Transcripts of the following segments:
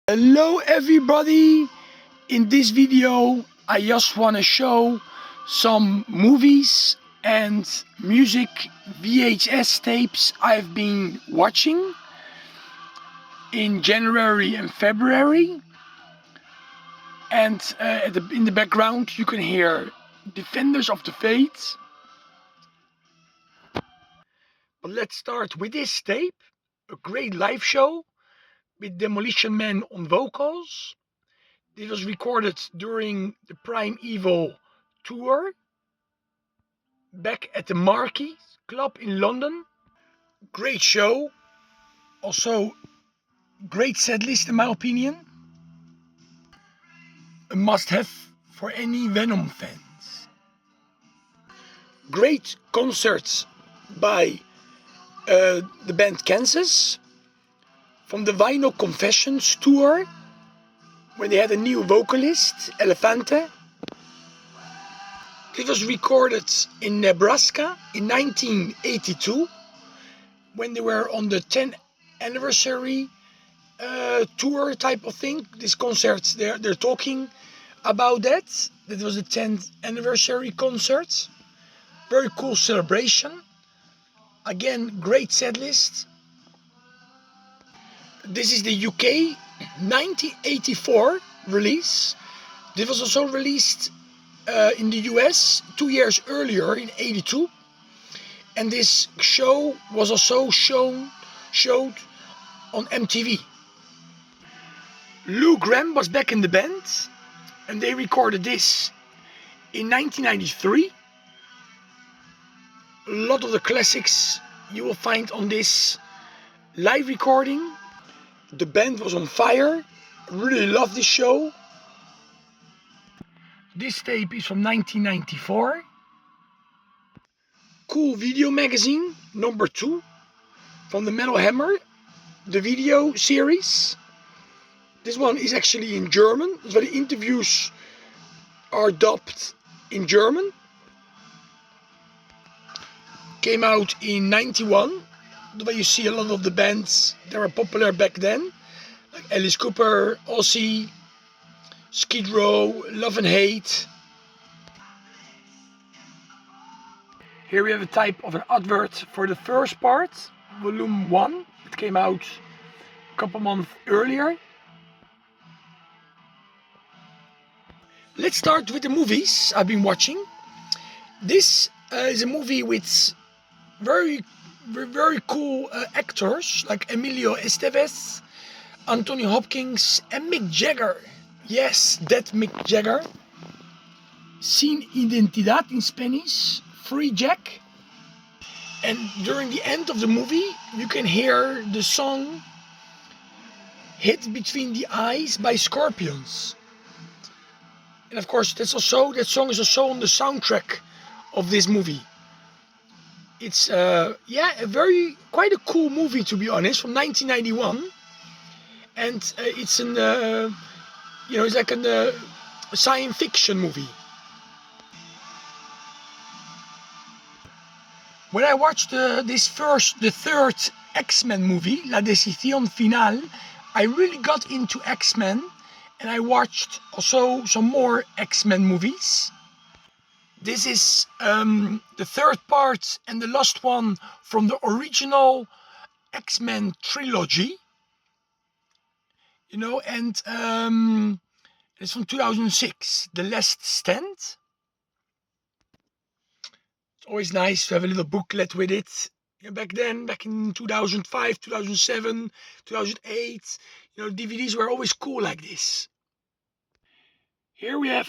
Hello everybody! In this video I just want to show some movies and music VHS tapes I've been watching in January and February, and in the background you can hear Defenders of the Faith. But let's start with this tape, a great live show with Demolition Man on vocals. This was recorded during the Prime Evil tour back at the Marquee Club in London. Great show, also great set list in my opinion. A must-have for any Venom fans. Great concerts by the band Kansas from the Vinyl Confessions tour, when they had a new vocalist, Elefante. This was recorded in Nebraska in 1982, when they were on the 10th anniversary tour type of thing. These concerts, they're talking about that. That was the 10th anniversary concert. Very cool celebration. Again, great set list. This is the UK 1984 release. This was also released in the US 2 years earlier in 82, and this show was also showed on MTV. Lou Gramm was back in the band, and they recorded this in 1993. A lot of the classics you will find on this live recording. The band was on fire. Really love this show. This tape is from 1994. Cool Video Magazine, number 2, from the Metal Hammer, the video series. This one is actually in German, so the interviews are dubbed in German. Came out in 91, where you see a lot of the bands that were popular back then, like Alice Cooper, Ozzy, Skid Row, Love and Hate. Here we have a type of an advert for the first part, volume 1. It came out a couple months earlier. Let's start with the movies I've been watching. This is a movie with very cool actors like Emilio Estevez, Anthony Hopkins, and Mick Jagger. Yes, that Mick Jagger. Sin identidad in Spanish, Free Jack. And during the end of the movie, you can hear the song Hit Between the Eyes by Scorpions. And of course, that song is also on the soundtrack of this movie. It's quite a cool movie, to be honest, from 1991, and it's it's like a science fiction movie. When I watched the third X-Men movie, La Decisión Final, I really got into X-Men, and I watched also some more X-Men movies. This is the third part and the last one from the original X-Men trilogy. And it's from 2006, The Last Stand. It's always nice to have a little booklet with it. Back in 2005, 2007, 2008, DVDs were always cool like this. Here we have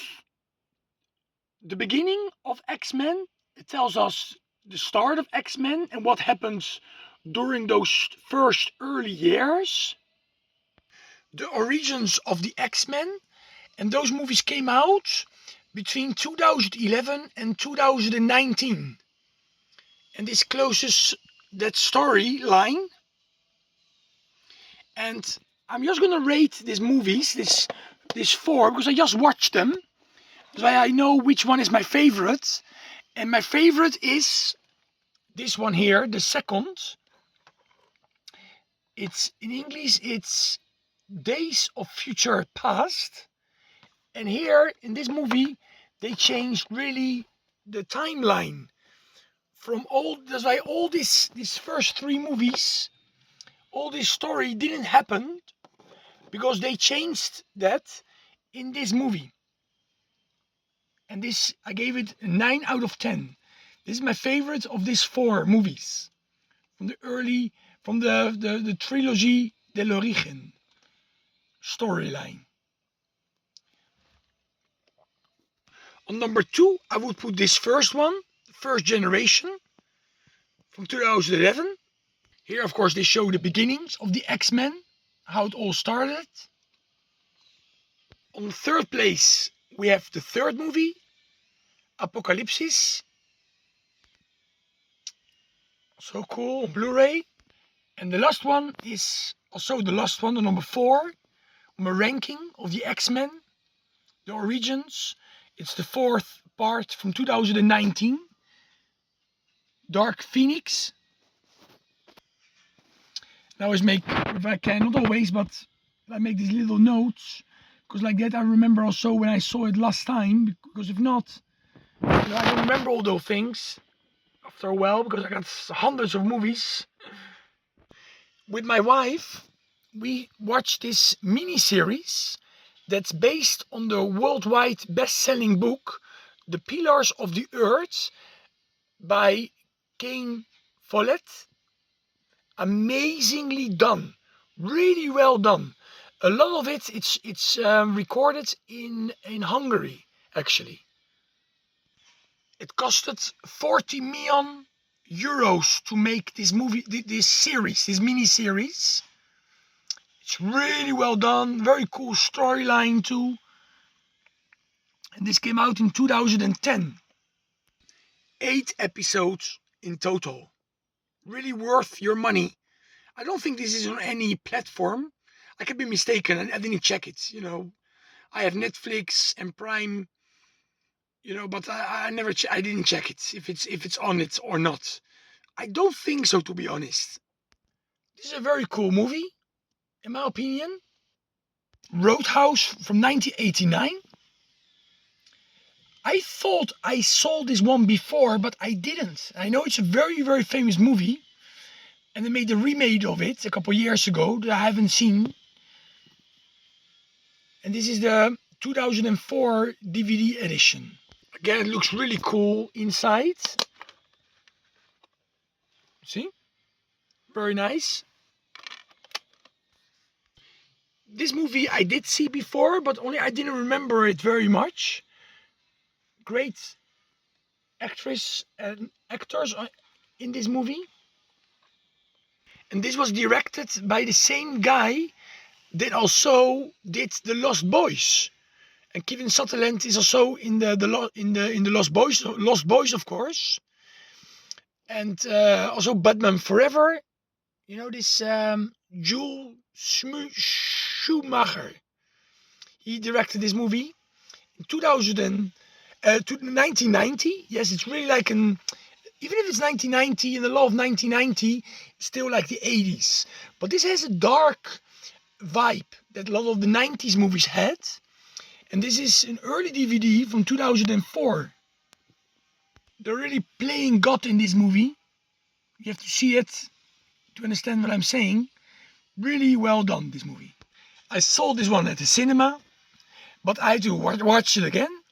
the beginning of X-Men. It tells us the start of X-Men and what happens during those first early years. The origins of the X-Men, and those movies came out between 2011 and 2019. And this closes that storyline. And I'm just gonna rate these movies, this 4, because I just watched them. That's why I know which one is my favorite. And my favorite is this one here, the second. It's in English, it's Days of Future Past. And here in this movie, they changed really the timeline from all. That's why all these first three movies, all this story didn't happen because they changed that in this movie. And this, I gave it a 9 out of 10. This is my favorite of these four movies from the trilogy de l'Origine storyline. On number 2, I would put this first one, First Generation, from 2011. Here, of course, they show the beginnings of the X-Men, how it all started. On third place, we have the third movie, Apocalypse. So cool, on Blu-ray. And the last one is also the last one, the number 4, on my ranking of the X-Men, the Origins. It's the fourth part from 2019, Dark Phoenix. I always make, if I can, not always, but I make these little notes, because like that I remember also when I saw it last time, because if not, I don't remember all those things after a while, because I got hundreds of movies. With my wife, we watched this mini-series that's based on the worldwide best-selling book, The Pillars of the Earth, by Ken Follett. Amazingly done, really well done. A lot of it's recorded in Hungary, actually. It costed 40 million euros to make this movie, this mini series. It's really well done, very cool storyline too. And this came out in 2010. 8 episodes in total. Really worth your money. I don't think this is on any platform. I could be mistaken. I didn't check it. I have Netflix and Prime. But I never. I didn't check it if it's on it or not. I don't think so, to be honest. This is a very cool movie, in my opinion. Roadhouse from 1989. I thought I saw this one before, but I didn't. I know it's a very, very famous movie. And they made a remake of it a couple years ago that I haven't seen. And this is the 2004 DVD edition. Again, it looks really cool inside. See? Very nice. This movie I did see before, but only I didn't remember it very much. Great actress and actors in this movie. And this was directed by the same guy that also did The Lost Boys. And Kevin Sutherland is also in the Lost Boys, of course. And also Batman Forever. This Joel Schumacher. He directed this movie in 1990. Yes, it's really like even if it's 1990 and the law of 1990, it's still like the 80s. But this has a dark vibe that a lot of the 90s movies had. And this is an early DVD from 2004. They're really playing God in this movie. You have to see it to understand what I'm saying. Really well done, this movie. I saw this one at the cinema, but I had to watch it again.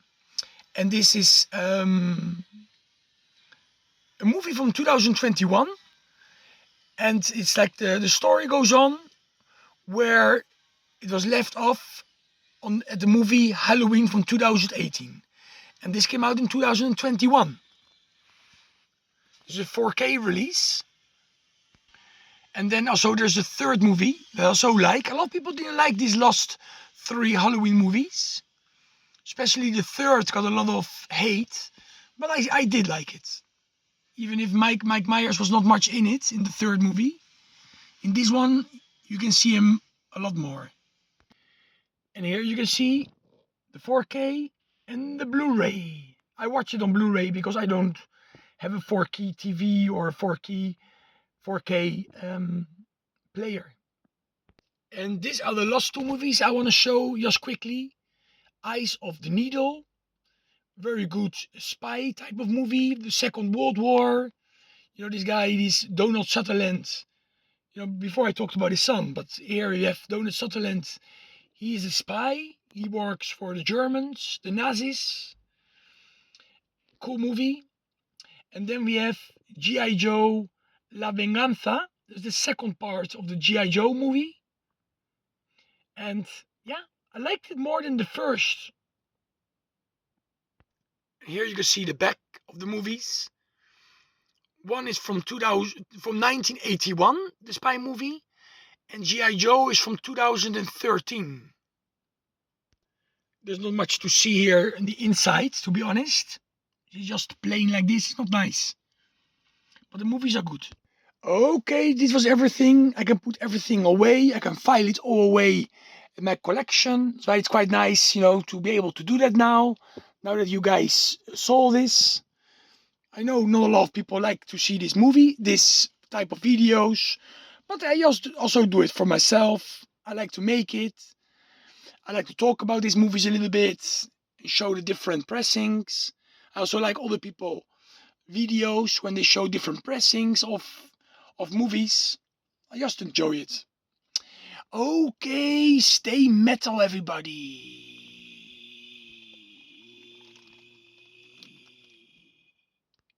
And this is a movie from 2021. And it's like the story goes on where it was left off at the movie Halloween from 2018. And this came out in 2021. It's a 4K release. And then also there's a third movie that I also like. A lot of people didn't like these last 3 Halloween movies. Especially the third got a lot of hate. But I did like it. Even if Mike Myers was not much in it, in the third movie. In this one, you can see him a lot more. And here you can see the 4K and the Blu-ray. I watch it on Blu-ray because I don't have a 4K TV or a 4K player. And these are the last two movies I want to show just quickly. Eyes of the Needle, very good spy type of movie. The Second World War. You know, this guy, this Donald Sutherland. You know, before I talked about his son, but here you have Donald Sutherland. He is a spy. He works for the Germans, the Nazis. Cool movie. And then we have G.I. Joe La Venganza. That's the second part of the G.I. Joe movie. And yeah, I liked it more than the first. Here you can see the back of the movies. One is from 1981, the spy movie, and G.I. Joe is from 2013. There's not much to see here in the inside, to be honest. It's just plain like this, it's not nice. But the movies are good. Okay, this was everything. I can put everything away. I can file it all away in my collection. So it's quite nice, to be able to do that now. Now that you guys saw this. I know not a lot of people like to see this type of videos. But I also do it for myself. I like to make it. I like to talk about these movies a little bit. Show the different pressings. I also like other people videos when they show different pressings of movies. I just enjoy it. Okay, stay metal, everybody.